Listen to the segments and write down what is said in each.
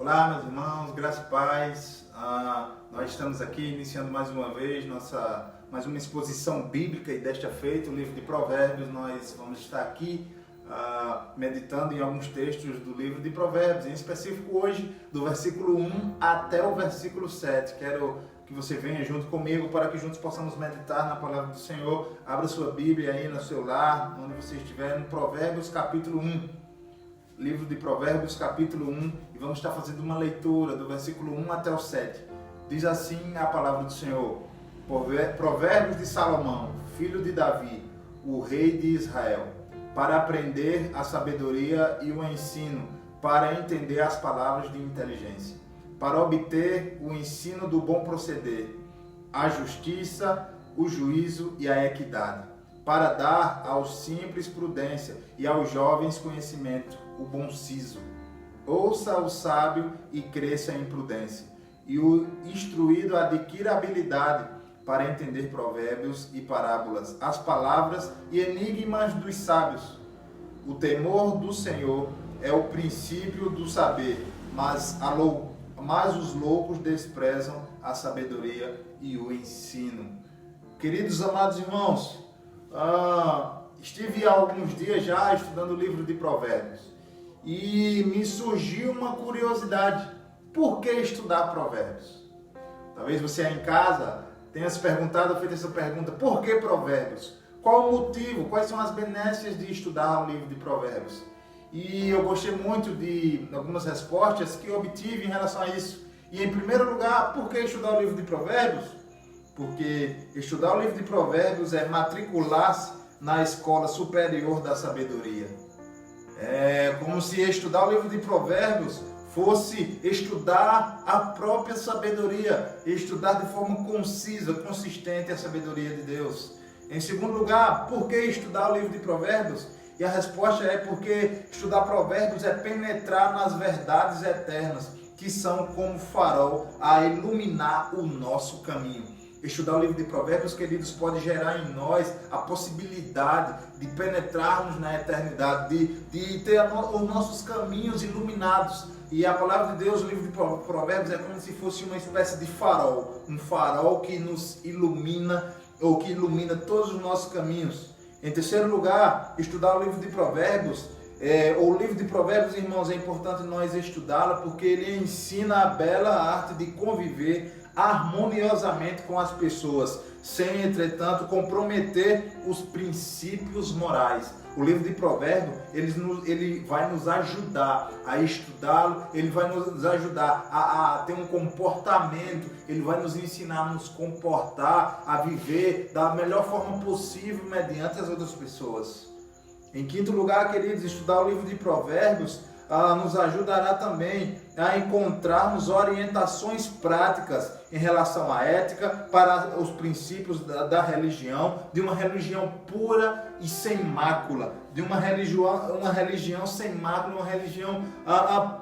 Olá, meus irmãos, graça e paz. Nós estamos aqui iniciando mais uma vez mais uma exposição bíblica e desta feita, o livro de Provérbios. Nós vamos estar aqui meditando em alguns textos do livro de Provérbios, em específico hoje, do versículo 1 até o versículo 7. Quero que você venha junto comigo para que juntos possamos meditar na palavra do Senhor. Abra sua Bíblia aí no seu lar, onde você estiver, no Provérbios capítulo 1. Livro de Provérbios, capítulo 1, e vamos estar fazendo uma leitura do versículo 1 até o 7. Diz assim a palavra do Senhor: Provérbios de Salomão, filho de Davi, o rei de Israel, para aprender a sabedoria e o ensino, para entender as palavras de inteligência, para obter o ensino do bom proceder, a justiça, o juízo e a equidade, para dar aos simples prudência e aos jovens conhecimento, o bom siso. Ouça o sábio e cresça em prudência, e o instruído adquira habilidade para entender provérbios e parábolas, as palavras e enigmas dos sábios. O temor do Senhor é o princípio do saber, mas os loucos desprezam a sabedoria e o ensino. Queridos amados irmãos, estive há alguns dias já estudando o livro de Provérbios e me surgiu uma curiosidade: por que estudar Provérbios? Talvez você aí em casa tenha se perguntado, feito essa pergunta: por que Provérbios? Qual o motivo? Quais são as benécias de estudar o livro de Provérbios? E eu gostei muito de algumas respostas que eu obtive em relação a isso. E em primeiro lugar, por que estudar o livro de Provérbios? Porque estudar o livro de Provérbios é matricular-se na escola superior da sabedoria. É como se estudar o livro de Provérbios fosse estudar a própria sabedoria, estudar de forma concisa, consistente a sabedoria de Deus. Em segundo lugar, por que estudar o livro de Provérbios? E a resposta é porque estudar Provérbios é penetrar nas verdades eternas, que são como farol a iluminar o nosso caminho. Estudar o livro de Provérbios, queridos, pode gerar em nós a possibilidade de penetrarmos na eternidade, de ter os nossos caminhos iluminados. E a palavra de Deus, o livro de Provérbios, é como se fosse uma espécie de farol, um farol que nos ilumina, ou que ilumina todos os nossos caminhos. Em terceiro lugar, estudar o livro de Provérbios, o livro de Provérbios, irmãos, é importante nós estudá-lo porque ele ensina a bela arte de conviver harmoniosamente com as pessoas, sem, entretanto, comprometer os princípios morais. O livro de Provérbios, ele vai nos ajudar a estudá-lo, ele vai nos ajudar a ter um comportamento, ele vai nos ensinar a nos comportar, a viver da melhor forma possível mediante as outras pessoas. Em quinto lugar, queridos, estudar o livro de Provérbios nos ajudará também a encontrarmos orientações práticas em relação à ética, para os princípios da religião, de uma religião pura e sem mácula, de uma religião sem mácula, uma religião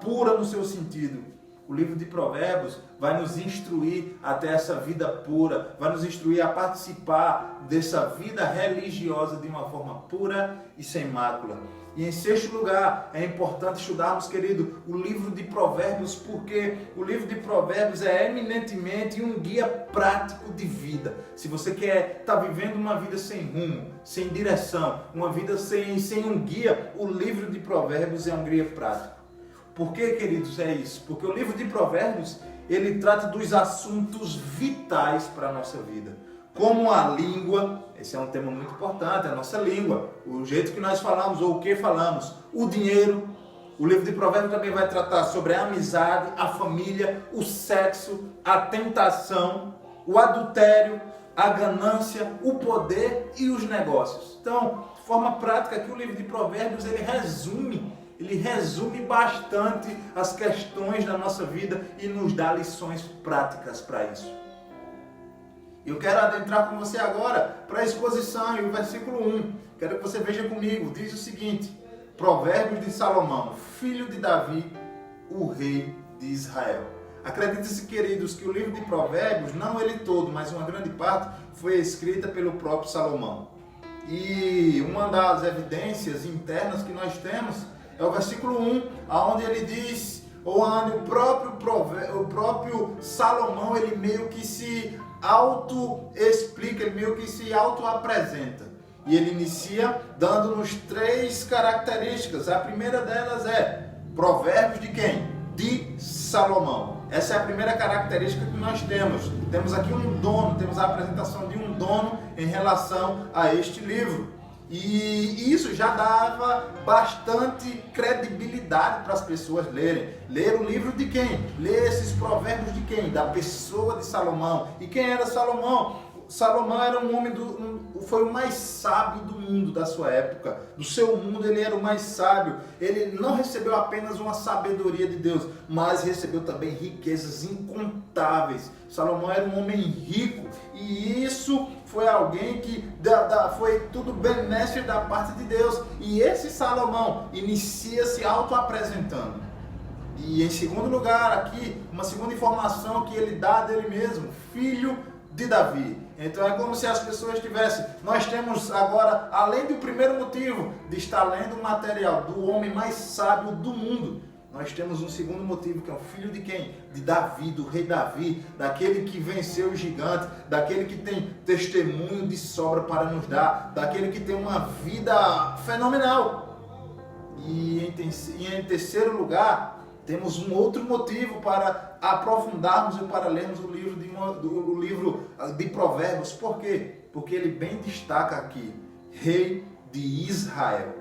pura no seu sentido. O livro de Provérbios vai nos instruir até essa vida pura, vai nos instruir a participar dessa vida religiosa de uma forma pura e sem mácula. E em sexto lugar, é importante estudarmos, querido, o livro de Provérbios, porque o livro de Provérbios é eminentemente um guia prático de vida. Se você quer estar vivendo uma vida sem rumo, sem direção, uma vida sem um guia, o livro de Provérbios é um guia prático. Por que, queridos, é isso? Porque o livro de Provérbios, ele trata dos assuntos vitais para a nossa vida. Como a língua, esse é um tema muito importante, a nossa língua, o jeito que nós falamos ou o que falamos, o dinheiro. O livro de Provérbios também vai tratar sobre a amizade, a família, o sexo, a tentação, o adultério, a ganância, o poder e os negócios. Então, de forma prática, aqui o livro de Provérbios, ele resume bastante as questões da nossa vida e nos dá lições práticas para isso. Eu quero adentrar com você agora para a exposição e o versículo 1. Quero que você veja comigo. Diz o seguinte: Provérbios de Salomão, filho de Davi, o rei de Israel. Acredite-se, queridos, que o livro de Provérbios, não ele todo, mas uma grande parte, foi escrita pelo próprio Salomão. E uma das evidências internas que nós temos é o versículo 1, onde ele diz: onde o próprio Salomão, ele meio que se auto-explica, ele meio que se auto-apresenta. E ele inicia dando-nos 3 características. A primeira delas é Provérbios de quem? De Salomão. Essa é a primeira característica que nós temos. Temos aqui um dono, temos a apresentação de um dono em relação a este livro. E isso já dava bastante credibilidade para as pessoas lerem. Ler o livro de quem? Ler esses provérbios de quem? Da pessoa de Salomão. E quem era Salomão? Salomão era um homem, foi o mais sábio do mundo da sua época. Do seu mundo ele era o mais sábio. Ele não recebeu apenas uma sabedoria de Deus, mas recebeu também riquezas incontáveis. Salomão era um homem rico e isso foi alguém que foi tudo benéfico da parte de Deus. E esse Salomão inicia se auto-apresentando. E em segundo lugar aqui, uma segunda informação que ele dá dele mesmo, filho de Davi. Então é como se as pessoas tivessem, nós temos agora, além do primeiro motivo de estar lendo o material do homem mais sábio do mundo, nós temos um segundo motivo, que é o filho de quem? De Davi, do rei Davi, daquele que venceu o gigante, daquele que tem testemunho de sobra para nos dar, daquele que tem uma vida fenomenal. E em terceiro lugar, temos um outro motivo para aprofundarmos e para lermos o livro de Provérbios. Por quê? Porque ele bem destaca aqui, rei de Israel.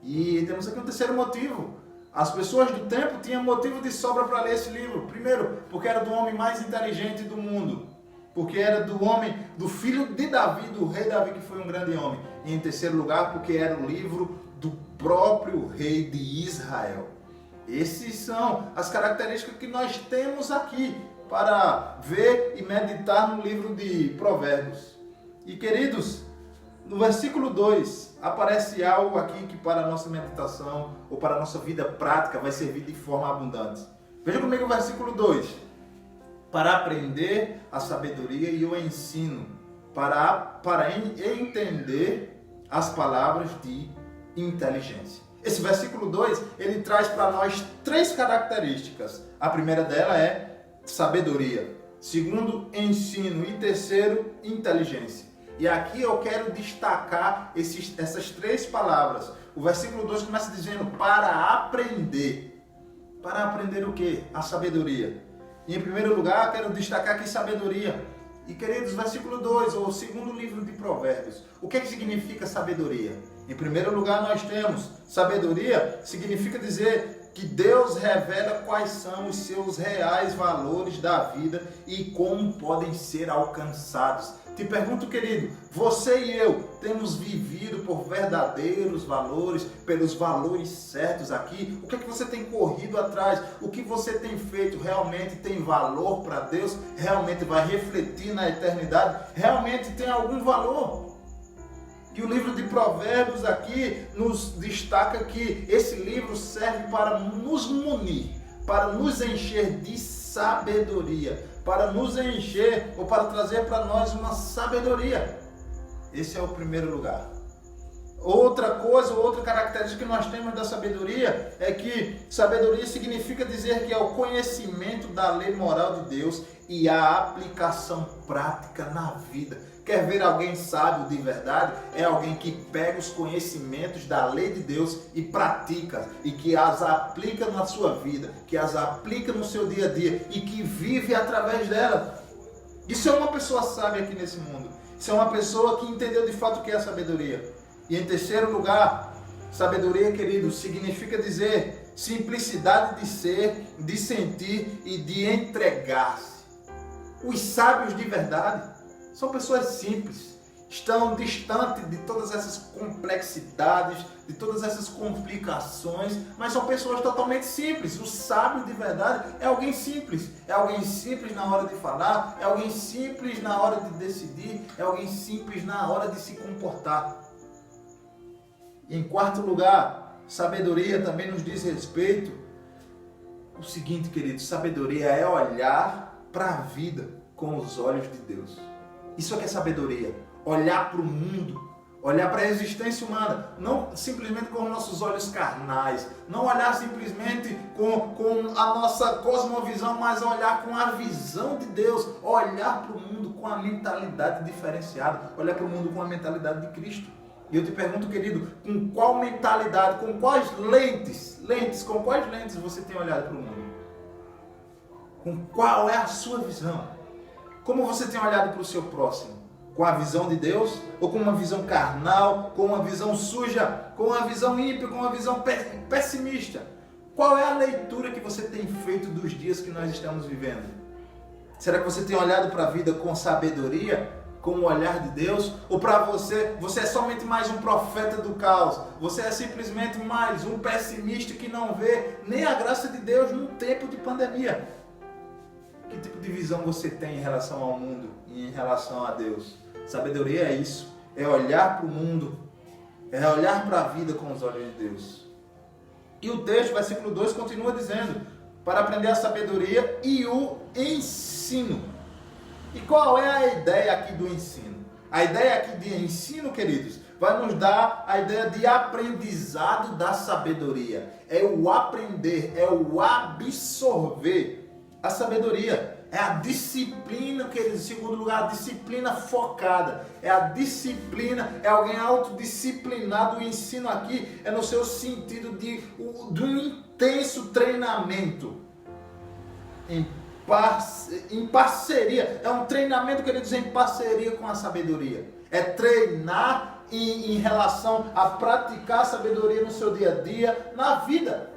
E temos aqui um terceiro motivo. As pessoas do tempo tinham motivo de sobra para ler esse livro. Primeiro, porque era do homem mais inteligente do mundo. Porque era do filho de Davi, do rei Davi, que foi um grande homem. E em terceiro lugar, porque era o livro do próprio rei de Israel. Essas são as características que nós temos aqui para ver e meditar no livro de Provérbios. E queridos, no versículo 2 aparece algo aqui que para a nossa meditação ou para a nossa vida prática vai servir de forma abundante. Veja comigo o versículo 2. Para aprender a sabedoria e o ensino, para entender as palavras de inteligência. Esse versículo 2, ele traz para nós 3 características. A primeira dela é sabedoria. Segundo, ensino. E terceiro, inteligência. E aqui eu quero destacar essas 3 palavras. O versículo 2 começa dizendo para aprender. Para aprender o quê? A sabedoria. E em primeiro lugar, quero destacar aqui sabedoria. E queridos, versículo 2, ou segundo livro de Provérbios. O que significa sabedoria? Em primeiro lugar, nós temos sabedoria, significa dizer que Deus revela quais são os seus reais valores da vida e como podem ser alcançados. Te pergunto, querido, você e eu temos vivido por verdadeiros valores, pelos valores certos aqui? O que é que você tem corrido atrás? O que você tem feito realmente tem valor para Deus? Realmente vai refletir na eternidade? Realmente tem algum valor? E o livro de Provérbios aqui nos destaca que esse livro serve para nos munir, para nos encher de sabedoria, para nos encher ou para trazer para nós uma sabedoria. Esse é o primeiro lugar. Outra coisa, outra característica que nós temos da sabedoria é que sabedoria significa dizer que é o conhecimento da lei moral de Deus e a aplicação prática na vida. Quer ver alguém sábio de verdade? É alguém que pega os conhecimentos da lei de Deus e pratica, e que as aplica na sua vida, que as aplica no seu dia a dia e que vive através dela. Isso é uma pessoa sábia aqui nesse mundo. Isso é uma pessoa que entendeu de fato o que é a sabedoria. E em terceiro lugar, sabedoria, querido, significa dizer simplicidade de ser, de sentir e de entregar-se. Os sábios de verdade são pessoas simples, estão distantes de todas essas complexidades, de todas essas complicações, mas são pessoas totalmente simples. O sábio de verdade é alguém simples na hora de falar, é alguém simples na hora de decidir, é alguém simples na hora de se comportar. E em quarto lugar, sabedoria também nos diz respeito o seguinte, querido, sabedoria é olhar para a vida com os olhos de Deus. Isso é que é sabedoria. Olhar para o mundo Olhar para a existência humana, não simplesmente com nossos olhos carnais, não olhar simplesmente com a nossa cosmovisão, mas olhar com a visão de Deus, olhar para o mundo com a mentalidade diferenciada, olhar para o mundo com a mentalidade de Cristo. E eu te pergunto, querido, com qual mentalidade, com quais com quais lentes você tem olhado para o mundo? Com qual é a sua visão? Como você tem olhado para o seu próximo? Com a visão de Deus? Ou com uma visão carnal? Com uma visão suja? Com uma visão ímpia? Com uma visão pessimista? Qual é a leitura que você tem feito dos dias que nós estamos vivendo? Será que você tem olhado para a vida com sabedoria? Com o olhar de Deus? Ou para você é somente mais um profeta do caos? Você é simplesmente mais um pessimista que não vê nem a graça de Deus num tempo de pandemia? Que tipo de visão você tem em relação ao mundo e em relação a Deus? Sabedoria é isso, é olhar para o mundo, é olhar para a vida com os olhos de Deus. E o texto, versículo 2, continua dizendo, para aprender a sabedoria e o ensino. E qual é a ideia aqui do ensino? A ideia aqui de ensino, queridos, vai nos dar a ideia de aprendizado da sabedoria. É o aprender, é o absorver. A sabedoria é a disciplina, queridos, em segundo lugar, a disciplina focada. É a disciplina, é alguém autodisciplinado. O ensino aqui é no seu sentido de um intenso treinamento. Em parceria. É um treinamento, queridos, em parceria com a sabedoria. É treinar em relação a praticar a sabedoria no seu dia a dia, na vida.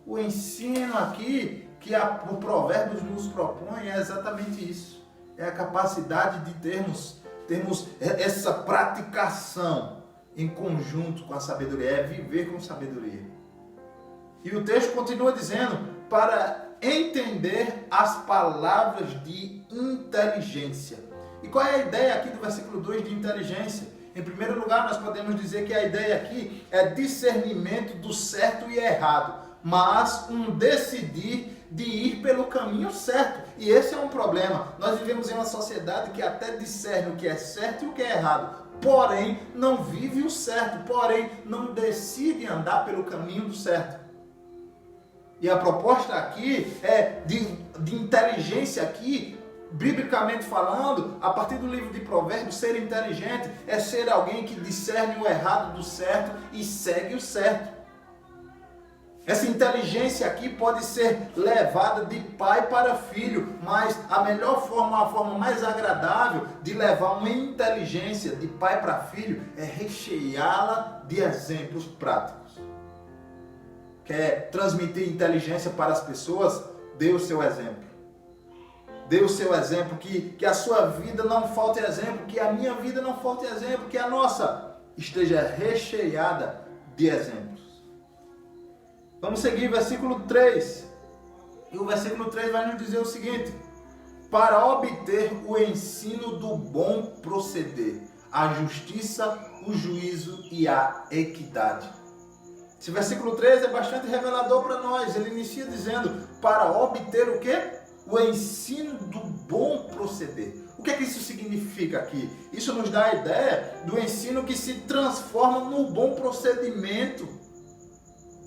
O ensino aqui que o Provérbios nos propõe é exatamente isso. É a capacidade de termos essa praticação em conjunto com a sabedoria, é viver com sabedoria. E o texto continua dizendo, para entender as palavras de inteligência. E qual é a ideia aqui do versículo 2 de inteligência? Em primeiro lugar, nós podemos dizer que a ideia aqui é discernimento do certo e errado, mas um decidir de ir pelo caminho certo. E esse é um problema. Nós vivemos em uma sociedade que até discerne o que é certo e o que é errado, porém não vive o certo, porém não decide andar pelo caminho do certo. E a proposta aqui é de inteligência aqui, biblicamente falando, a partir do livro de Provérbios, ser inteligente é ser alguém que discerne o errado do certo e segue o certo. Essa inteligência aqui pode ser levada de pai para filho, mas a melhor forma, a forma mais agradável de levar uma inteligência de pai para filho é recheá-la de exemplos práticos. Quer transmitir inteligência para as pessoas? Dê o seu exemplo. Dê o seu exemplo, que a sua vida não falte exemplo, que a minha vida não falte exemplo, que a nossa esteja recheada de exemplos. Vamos seguir versículo 3. E o versículo 3 vai nos dizer o seguinte: para obter o ensino do bom proceder, a justiça, o juízo e a equidade. Esse versículo 3 é bastante revelador para nós. Ele inicia dizendo, para obter o quê? O ensino do bom proceder. O que é que isso significa aqui? Isso nos dá a ideia do ensino que se transforma no bom procedimento.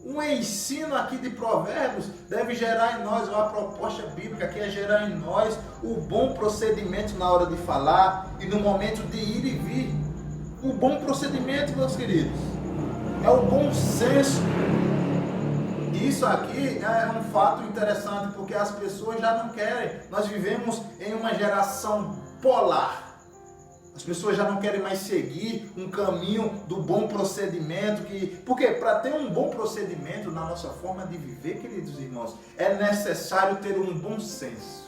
Um ensino aqui de Provérbios deve gerar em nós, ou a proposta bíblica que é gerar em nós o bom procedimento na hora de falar e no momento de ir e vir. O bom procedimento, meus queridos, é o bom senso. E isso aqui é um fato interessante, porque as pessoas já não querem. Nós vivemos em uma geração polar. As pessoas já não querem mais seguir um caminho do bom procedimento. Porque para ter um bom procedimento na nossa forma de viver, queridos irmãos, é necessário ter um bom senso.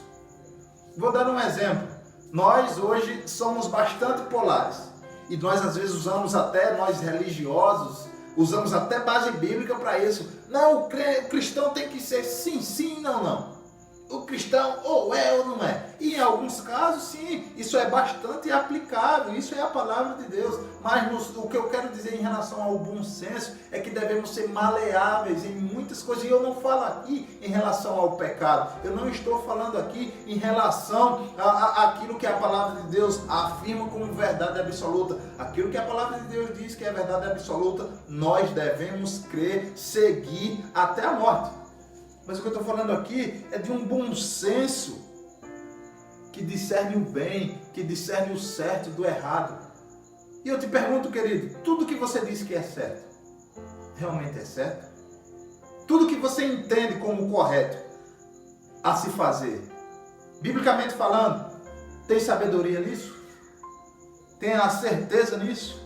Vou dar um exemplo. Nós hoje somos bastante polares. E nós às vezes usamos até, nós religiosos, usamos até base bíblica para isso. Não, o cristão tem que ser sim, sim, não, não. o cristão ou é ou não é. E em alguns casos, sim, isso é bastante aplicável, isso é a palavra de Deus. Mas o que eu quero dizer em relação ao bom senso é que devemos ser maleáveis em muitas coisas. E eu não falo aqui em relação ao pecado, eu não estou falando aqui em relação àquilo que a palavra de Deus afirma como verdade absoluta. Aquilo que a palavra de Deus diz que é verdade absoluta, nós devemos crer, seguir até a morte. Mas o que eu estou falando aqui é de um bom senso que discerne o bem, que discerne o certo do errado. E eu te pergunto, querido, tudo que você diz que é certo, realmente é certo? Tudo que você entende como correto a se fazer, biblicamente falando, tem sabedoria nisso? Tem a certeza nisso?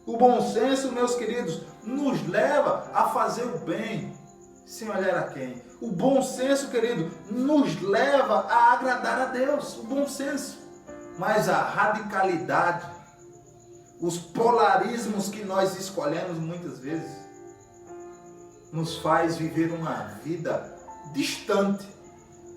O bom senso, meus queridos, nos leva a fazer o bem, sem olhar a quem. O bom senso, querido, nos leva a agradar a Deus. O bom senso. Mas a radicalidade, os polarismos que nós escolhemos muitas vezes, nos faz viver uma vida distante.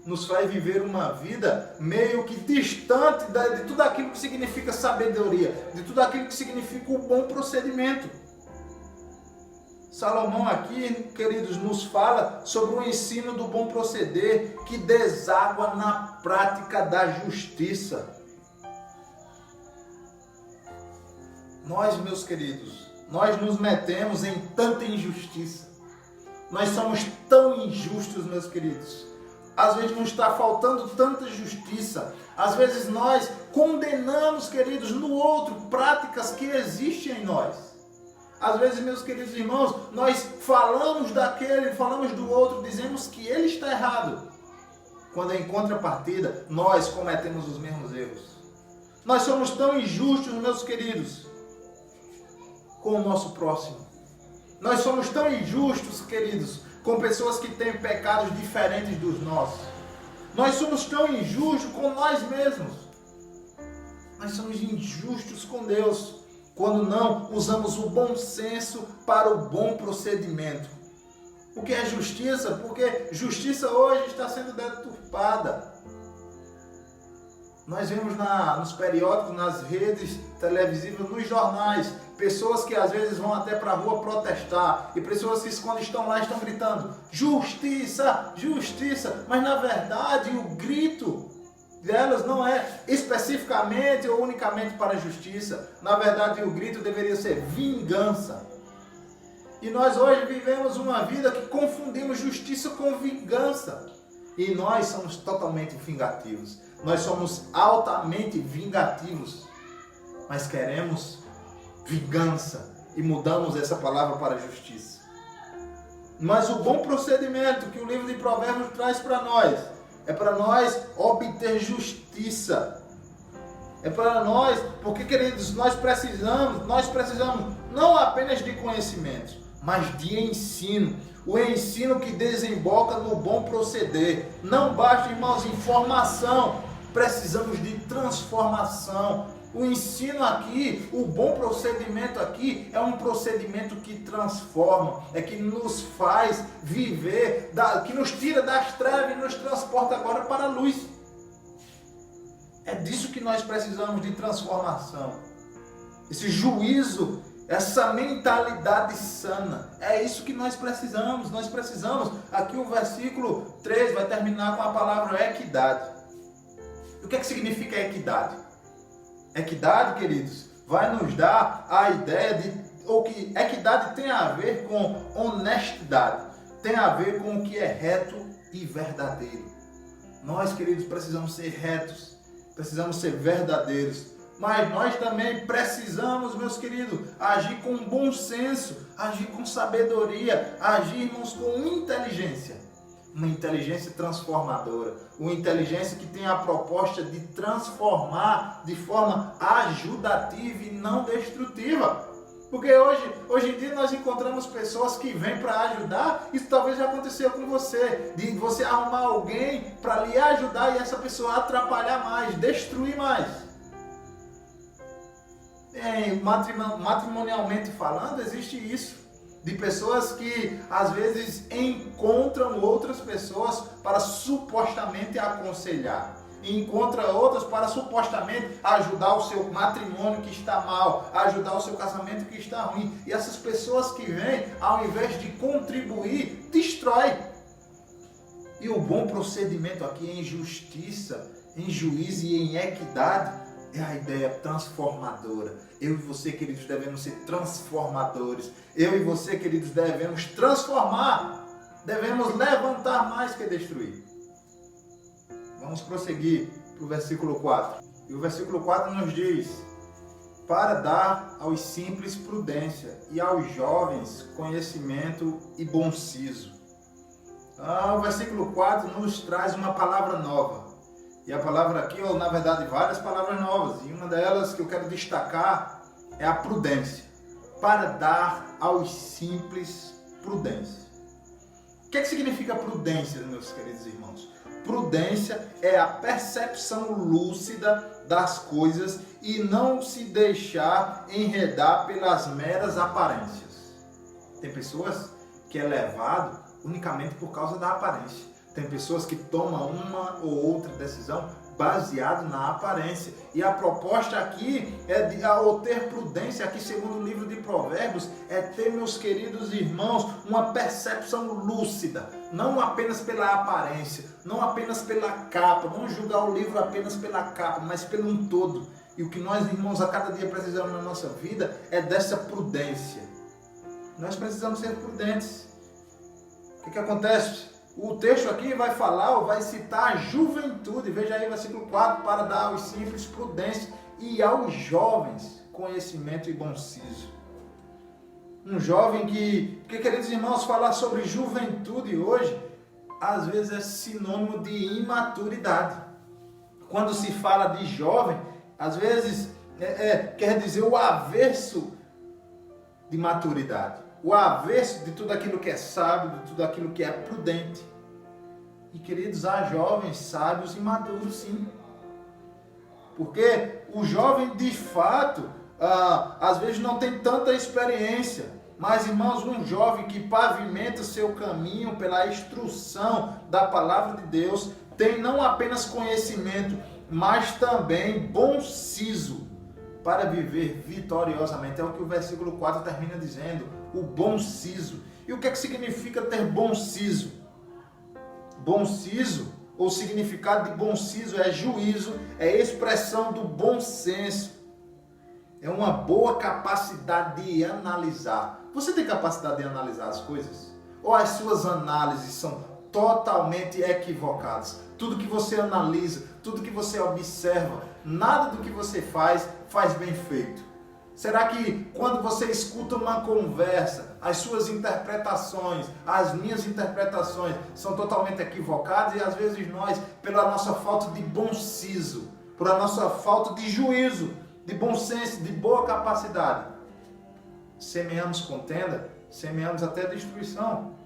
Nos faz viver uma vida meio que distante de tudo aquilo que significa sabedoria, de tudo aquilo que significa o bom procedimento. Salomão aqui, queridos, nos fala sobre o ensino do bom proceder que deságua na prática da justiça. Nós, meus queridos, nós nos metemos em tanta injustiça. Nós somos tão injustos, meus queridos. Às vezes nos está faltando tanta justiça. Às vezes nós condenamos, queridos, no outro práticas que existem em nós. Às vezes, meus queridos irmãos, nós falamos daquele, falamos do outro, dizemos que ele está errado. Quando em contrapartida, nós cometemos os mesmos erros. Nós somos tão injustos, meus queridos, com o nosso próximo. Nós somos tão injustos, queridos, com pessoas que têm pecados diferentes dos nossos. Nós somos tão injustos com nós mesmos. Nós somos injustos com Deus quando não usamos o bom senso para o bom procedimento. O que é justiça? Porque justiça hoje está sendo deturpada. Nós vemos nos periódicos, nas redes televisivas, nos jornais, pessoas que às vezes vão até para a rua protestar, e pessoas que quando estão lá estão gritando justiça, justiça, mas na verdade o grito delas não é especificamente ou unicamente para a justiça. Na verdade o grito deveria ser vingança. E nós hoje vivemos uma vida que confundimos justiça com vingança. E nós somos totalmente vingativos. Nós somos altamente vingativos. Mas queremos vingança. E mudamos essa palavra para justiça. Mas o bom procedimento que o livro de Provérbios traz para nós é para nós obter justiça. É para nós, porque queridos, nós precisamos não apenas de conhecimento, mas de ensino. O ensino que desemboca no bom proceder. Não basta, irmãos, informação, precisamos de transformação. O ensino aqui, o bom procedimento aqui é um procedimento que transforma, é que nos faz viver, que nos tira das trevas e nos transporta agora para a luz. É disso que nós precisamos, de transformação. Esse juízo, essa mentalidade sana, é isso que nós precisamos. Nós precisamos, aqui o versículo 3 vai terminar com a palavra equidade. O que é que significa equidade? Equidade, queridos, vai nos dar a ideia de o que equidade tem a ver com honestidade, tem a ver com o que é reto e verdadeiro. Nós, queridos, precisamos ser retos, precisamos ser verdadeiros, mas nós também precisamos, meus queridos, agir com bom senso, agir com sabedoria, agirmos com inteligência. Uma inteligência transformadora, uma inteligência que tem a proposta de transformar de forma ajudativa e não destrutiva. Porque hoje em dia nós encontramos pessoas que vêm para ajudar. Isso talvez já aconteceu com você, de você arrumar alguém para lhe ajudar e essa pessoa atrapalhar mais, destruir mais. Matrimonialmente falando, existe isso. De pessoas que às vezes encontram outras pessoas para supostamente aconselhar. E encontra outras para supostamente ajudar o seu matrimônio que está mal, ajudar o seu casamento que está ruim. E essas pessoas que vêm, ao invés de contribuir, destrói. E o bom procedimento aqui em justiça, em juízo e em equidade é a ideia transformadora. Eu e você, queridos, devemos ser transformadores. Eu e você, queridos, devemos transformar. Devemos levantar mais que destruir. Vamos prosseguir para o versículo 4. E o versículo 4 nos diz: para dar aos simples prudência e aos jovens conhecimento e bom siso. O versículo 4 nos traz uma palavra nova. E a palavra aqui, ou na verdade várias palavras novas, e uma delas que eu quero destacar é a prudência. Para dar aos simples prudência. O que é que significa prudência, meus queridos irmãos? Prudência é a percepção lúcida das coisas e não se deixar enredar pelas meras aparências. Tem pessoas que é levado unicamente por causa da aparência. Tem pessoas que tomam uma ou outra decisão baseado na aparência. E a proposta aqui é de ao ter prudência, aqui segundo o livro de Provérbios, é ter, meus queridos irmãos, uma percepção lúcida, não apenas pela aparência, não apenas pela capa, não julgar o livro apenas pela capa, mas pelo um todo. E o que nós, irmãos, a cada dia precisamos na nossa vida é dessa prudência. Nós precisamos ser prudentes. O que acontece? O texto aqui vai falar, ou vai citar a juventude. Veja aí o versículo 4, para dar aos simples prudência e aos jovens conhecimento e bom siso. Um jovem que, queridos irmãos, falar sobre juventude hoje, às vezes é sinônimo de imaturidade. Quando se fala de jovem, às vezes quer dizer o avesso de maturidade. O avesso de tudo aquilo que é sábio, de tudo aquilo que é prudente. E queridos, há jovens sábios e maduros, sim. Porque o jovem, de fato, às vezes não tem tanta experiência. Mas, irmãos, um jovem que pavimenta seu caminho pela instrução da palavra de Deus, tem não apenas conhecimento, mas também bom siso para viver vitoriosamente. É o que o versículo 4 termina dizendo. O bom siso. E o que é que significa ter bom siso? Bom siso, ou significado de bom siso, é juízo, é expressão do bom senso. É uma boa capacidade de analisar. Você tem capacidade de analisar as coisas? Ou as suas análises são totalmente equivocadas? Tudo que você analisa, tudo que você observa, nada do que você faz bem feito. Será que quando você escuta uma conversa, as suas interpretações, as minhas interpretações são totalmente equivocadas e às vezes nós, pela nossa falta de bom siso, pela nossa falta de juízo, de bom senso, de boa capacidade, semeamos contenda, semeamos até destruição.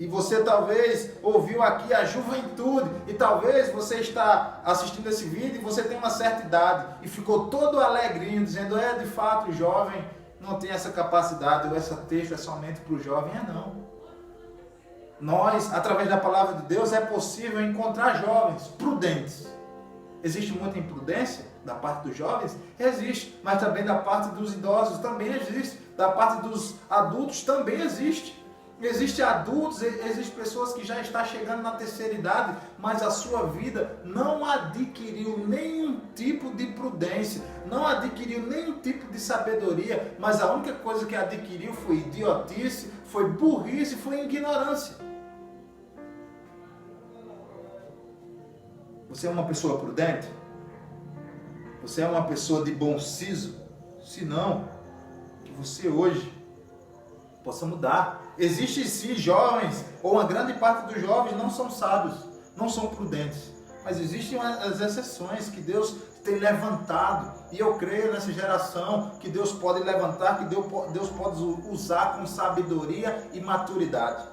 E você talvez ouviu aqui a juventude, e talvez você está assistindo esse vídeo e você tem uma certa idade e ficou todo alegrinho, dizendo, de fato o jovem não tem essa capacidade, ou esse texto é somente para o jovem. Não. Nós, através da palavra de Deus, é possível encontrar jovens prudentes. Existe muita imprudência da parte dos jovens? Existe, mas também da parte dos idosos também existe, da parte dos adultos também existe. Existem adultos, existem pessoas que já estão chegando na terceira idade, mas a sua vida não adquiriu nenhum tipo de prudência, não adquiriu nenhum tipo de sabedoria, mas a única coisa que adquiriu foi idiotice, foi burrice, foi ignorância. Você é uma pessoa prudente? Você é uma pessoa de bom siso? Se não, que você hoje possa mudar. Existem sim jovens, ou uma grande parte dos jovens não são sábios, não são prudentes. Mas existem as exceções que Deus tem levantado. E eu creio nessa geração que Deus pode levantar, que Deus pode usar com sabedoria e maturidade.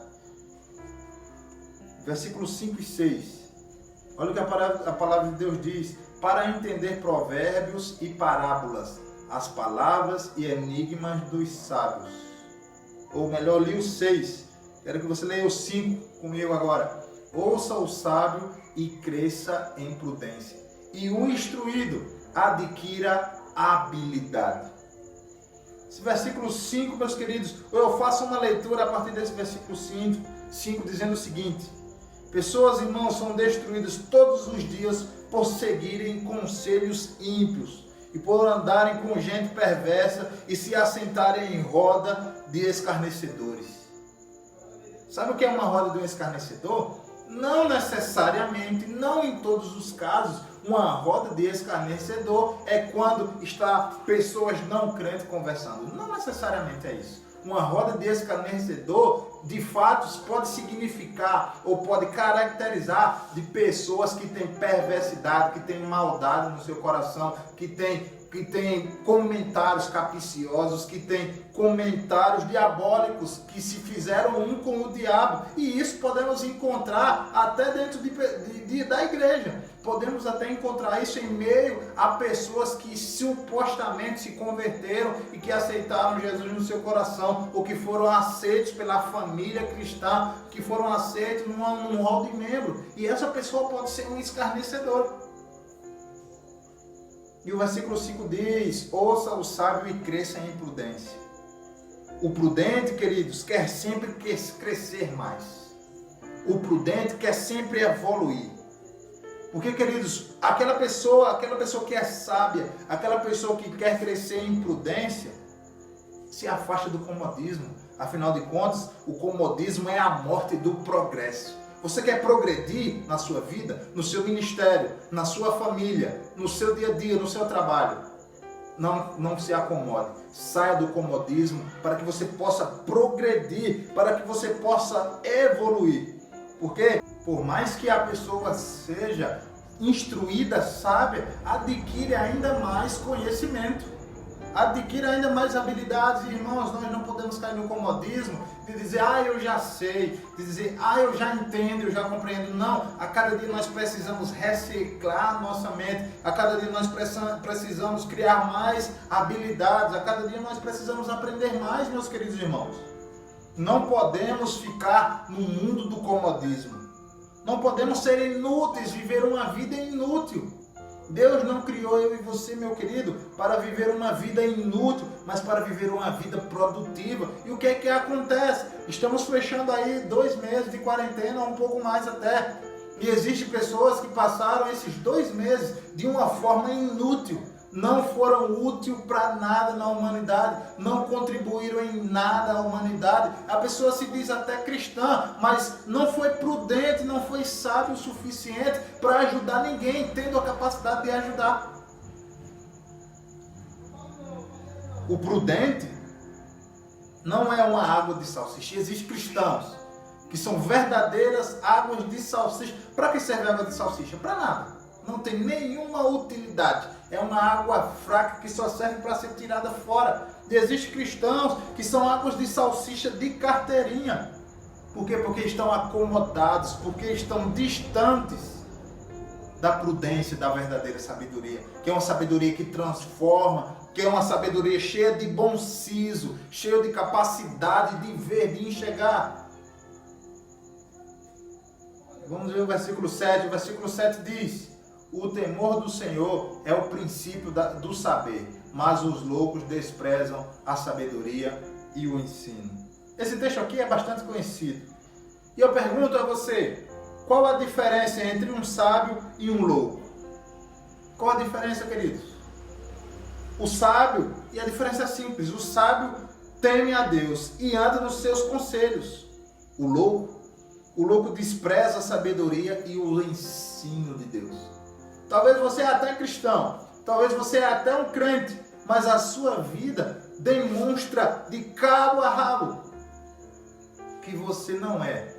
Versículos 5 e 6. Olha o que a palavra de Deus diz. Para entender provérbios e parábolas, as palavras e enigmas dos sábios. Ou melhor, li o 6. Quero que você leia o 5 comigo agora. ouça o sábio e cresça em prudência. E o instruído adquira habilidade. Esse versículo 5, meus queridos, eu faço uma leitura a partir desse versículo 5 dizendo o seguinte: pessoas, irmãos, são destruídas todos os dias por seguirem conselhos ímpios e por andarem com gente perversa e se assentarem em roda de escarnecedores. Sabe o que é uma roda de um escarnecedor? Não necessariamente, não em todos os casos, uma roda de escarnecedor é quando está pessoas não crentes conversando. Não necessariamente é isso. Uma roda de escarnecedor, de fato, pode significar ou pode caracterizar de pessoas que têm perversidade, que têm maldade no seu coração, que têm comentários capciosos, que têm comentários diabólicos, que se fizeram um com o diabo. E isso podemos encontrar até dentro da igreja. Podemos até encontrar isso em meio a pessoas que supostamente se converteram e que aceitaram Jesus no seu coração, ou que foram aceitos pela família cristã, que foram aceitos num rol de membro. E essa pessoa pode ser um escarnecedor. E o versículo 5 diz: ouça o sábio e cresça em prudência. O prudente, queridos, quer sempre crescer mais. O prudente quer sempre evoluir. Porque, queridos, aquela pessoa que é sábia, aquela pessoa que quer crescer em prudência, se afasta do comodismo. Afinal de contas, o comodismo é a morte do progresso. Você quer progredir na sua vida, no seu ministério, na sua família, no seu dia a dia, no seu trabalho? Não se acomode. Saia do comodismo para que você possa progredir, para que você possa evoluir. Porque, por mais que a pessoa seja instruída, sábia, adquire ainda mais conhecimento. Adquira ainda mais habilidades. Irmãos, nós não podemos cair no comodismo de dizer, eu já sei, de dizer, eu já entendo, eu já compreendo. Não, a cada dia nós precisamos reciclar nossa mente, a cada dia nós precisamos criar mais habilidades, a cada dia nós precisamos aprender mais, meus queridos irmãos. Não podemos ficar no mundo do comodismo. Não podemos ser inúteis, viver uma vida inútil. Deus não criou eu e você, meu querido, para viver uma vida inútil, mas para viver uma vida produtiva. E o que é que acontece? Estamos fechando aí 2 meses de quarentena, um pouco mais até. E existem pessoas que passaram esses 2 meses de uma forma inútil. Não foram úteis para nada na humanidade, não contribuíram em nada à humanidade. A pessoa se diz até cristã, mas não foi prudente, não foi sábio o suficiente para ajudar ninguém, tendo a capacidade de ajudar. O prudente não é uma água de salsicha. Existem cristãos que são verdadeiras águas de salsicha. Para que serve água de salsicha? Para nada. Não tem nenhuma utilidade. É uma água fraca que só serve para ser tirada fora. E existem cristãos que são águas de salsicha de carteirinha. Por quê? Porque estão acomodados, porque estão distantes da prudência, da verdadeira sabedoria. Que é uma sabedoria que transforma, que é uma sabedoria cheia de bom siso, cheia de capacidade de ver, de enxergar. Vamos ver o versículo 7. O versículo 7 diz: o temor do Senhor é o princípio do saber, mas os loucos desprezam a sabedoria e o ensino. Esse texto aqui é bastante conhecido. E eu pergunto a você, qual a diferença entre um sábio e um louco? Qual a diferença, queridos? O sábio, e a diferença é simples, o sábio teme a Deus e anda nos seus conselhos. O louco despreza a sabedoria e o ensino de Deus. Talvez você é até cristão, talvez você é até um crente, mas a sua vida demonstra de cabo a rabo que você não é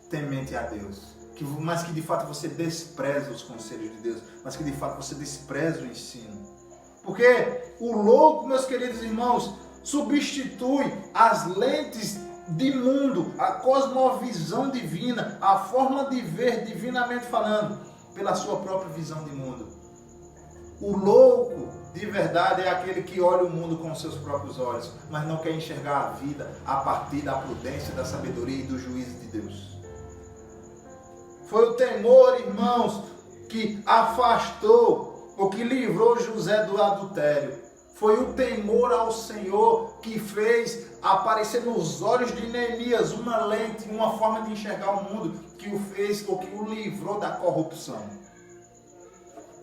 temente a Deus, mas que de fato você despreza os conselhos de Deus, mas que de fato você despreza o ensino. Porque o louco, meus queridos irmãos, substitui as lentes de mundo, a cosmovisão divina, a forma de ver divinamente falando, pela sua própria visão de mundo. O louco, de verdade, é aquele que olha o mundo com os seus próprios olhos, mas não quer enxergar a vida a partir da prudência, da sabedoria e do juízo de Deus. Foi o temor, irmãos, que afastou ou que livrou José do adultério. Foi o temor ao Senhor que fez aparecer nos olhos de Neemias uma lente, uma forma de enxergar o mundo que o fez ou que o livrou da corrupção.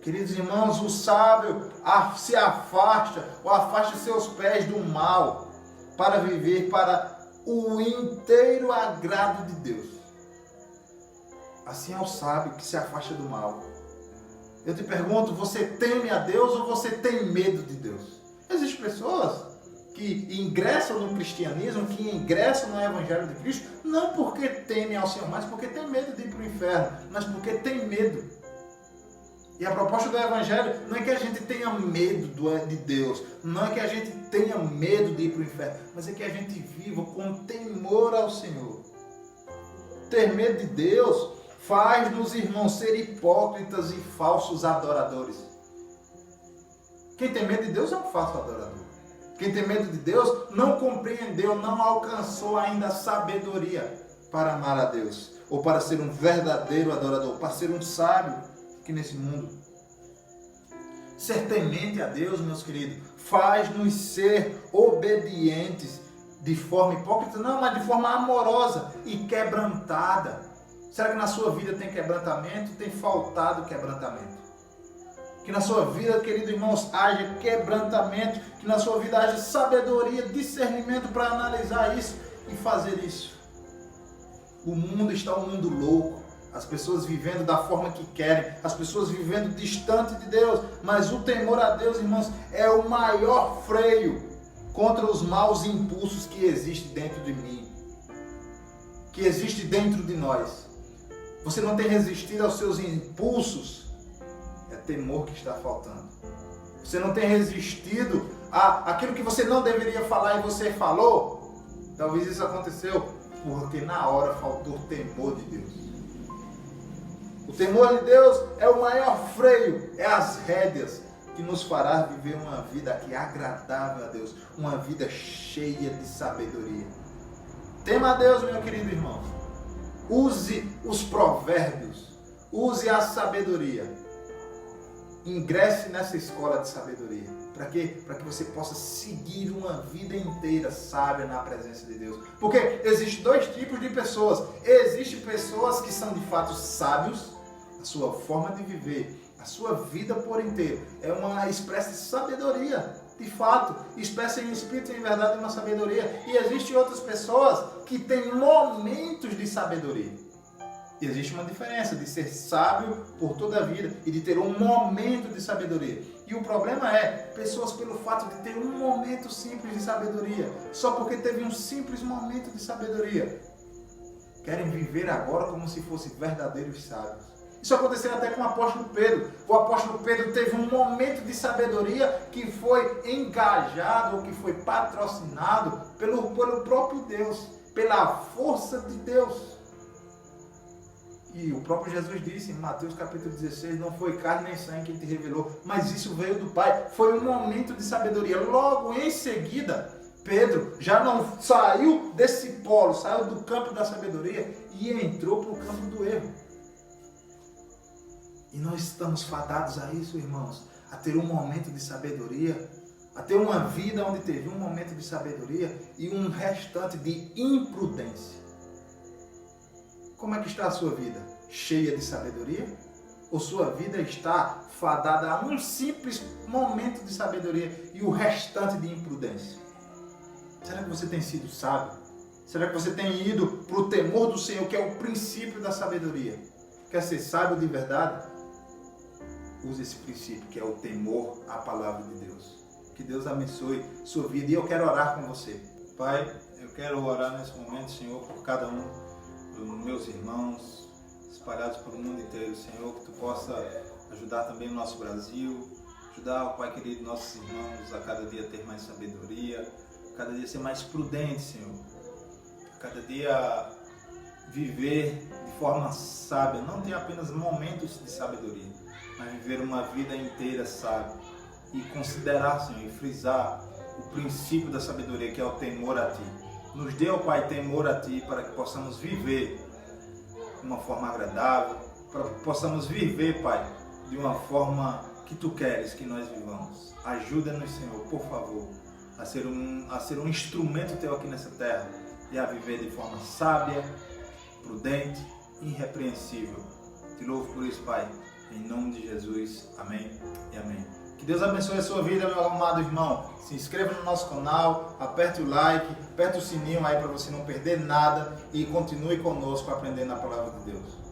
Queridos irmãos, o sábio se afasta ou afasta seus pés do mal para viver para o inteiro agrado de Deus. Assim é o sábio que se afasta do mal. Eu te pergunto, você teme a Deus ou você tem medo de Deus? Existem pessoas que ingressam no cristianismo, que ingressam no Evangelho de Cristo, não porque temem ao Senhor, mas porque tem medo de ir para o inferno, mas porque tem medo. E a proposta do Evangelho não é que a gente tenha medo de Deus, não é que a gente tenha medo de ir para o inferno, mas é que a gente viva com temor ao Senhor. Ter medo de Deus faz nos irmãos ser hipócritas e falsos adoradores. Quem tem medo de Deus é um falso adorador. Quem tem medo de Deus não compreendeu, não alcançou ainda a sabedoria para amar a Deus, ou para ser um verdadeiro adorador, para ser um sábio aqui nesse mundo. Ser temente a Deus, meus queridos, faz-nos ser obedientes de forma hipócrita, não, mas de forma amorosa e quebrantada. Será que na sua vida tem quebrantamento? Tem faltado quebrantamento? Que na sua vida, queridos irmãos, haja quebrantamento, que na sua vida haja sabedoria, discernimento para analisar isso e fazer isso. O mundo está um mundo louco, as pessoas vivendo da forma que querem, as pessoas vivendo distante de Deus, mas o temor a Deus, irmãos, é o maior freio contra os maus impulsos que existem dentro de mim, que existe dentro de nós. Você não tem resistido aos seus impulsos, é temor que está faltando. Você não tem resistido àquilo que você não deveria falar e você falou. Talvez isso aconteceu porque na hora faltou o temor de Deus. O temor de Deus é o maior freio, é as rédeas que nos fará viver uma vida que é agradável a Deus, uma vida cheia de sabedoria. Tema a Deus, meu querido irmão. Use os provérbios, use a sabedoria. Ingresse nessa escola de sabedoria. Para quê? Para que você possa seguir uma vida inteira sábia na presença de Deus. Porque existem dois tipos de pessoas. Existem pessoas que são de fato sábios, a sua forma de viver, a sua vida por inteiro é uma espécie de sabedoria, de fato, espécie em espírito e em verdade uma sabedoria. E existem outras pessoas que têm momentos de sabedoria. E existe uma diferença de ser sábio por toda a vida e de ter um momento de sabedoria. E o problema é, pessoas pelo fato de ter um momento simples de sabedoria, só porque teve um simples momento de sabedoria, querem viver agora como se fossem verdadeiros sábios. Isso aconteceu até com o apóstolo Pedro. O apóstolo Pedro teve um momento de sabedoria que foi engajado, ou que foi patrocinado pelo próprio Deus, pela força de Deus. E o próprio Jesus disse em Mateus capítulo 16, não foi carne nem sangue que te revelou, mas isso veio do Pai. Foi um momento de sabedoria. Logo em seguida, Pedro já não saiu desse polo, saiu do campo da sabedoria e entrou para o campo do erro. E nós estamos fadados a isso, irmãos, a ter um momento de sabedoria, a ter uma vida onde teve um momento de sabedoria e um restante de imprudência. Como é que está a sua vida? Cheia de sabedoria? Ou sua vida está fadada a um simples momento de sabedoria e o restante de imprudência? Será que você tem sido sábio? Será que você tem ido para o temor do Senhor, que é o princípio da sabedoria? Quer ser sábio de verdade? Use esse princípio, que é o temor à palavra de Deus. Que Deus abençoe sua vida. E eu quero orar com você. Pai, eu quero orar nesse momento, Senhor, por cada um dos meus irmãos espalhados pelo mundo inteiro, Senhor, que Tu possa ajudar também o nosso Brasil, ajudar, Pai querido, nossos irmãos a cada dia ter mais sabedoria, a cada dia ser mais prudente, Senhor, a cada dia viver de forma sábia, não ter apenas momentos de sabedoria, mas viver uma vida inteira sábia e considerar, Senhor, e frisar o princípio da sabedoria, que é o temor a Ti. Nos dê, ó Pai, temor a Ti, para que possamos viver de uma forma agradável, para que possamos viver, Pai, de uma forma que Tu queres que nós vivamos. Ajuda-nos, Senhor, por favor, a ser um instrumento Teu aqui nessa terra e a viver de forma sábia, prudente e irrepreensível. Te louvo por isso, Pai, em nome de Jesus. Amém e amém. Que Deus abençoe a sua vida, meu amado irmão. Se inscreva no nosso canal, aperte o like, aperte o sininho aí para você não perder nada e continue conosco aprendendo a palavra de Deus.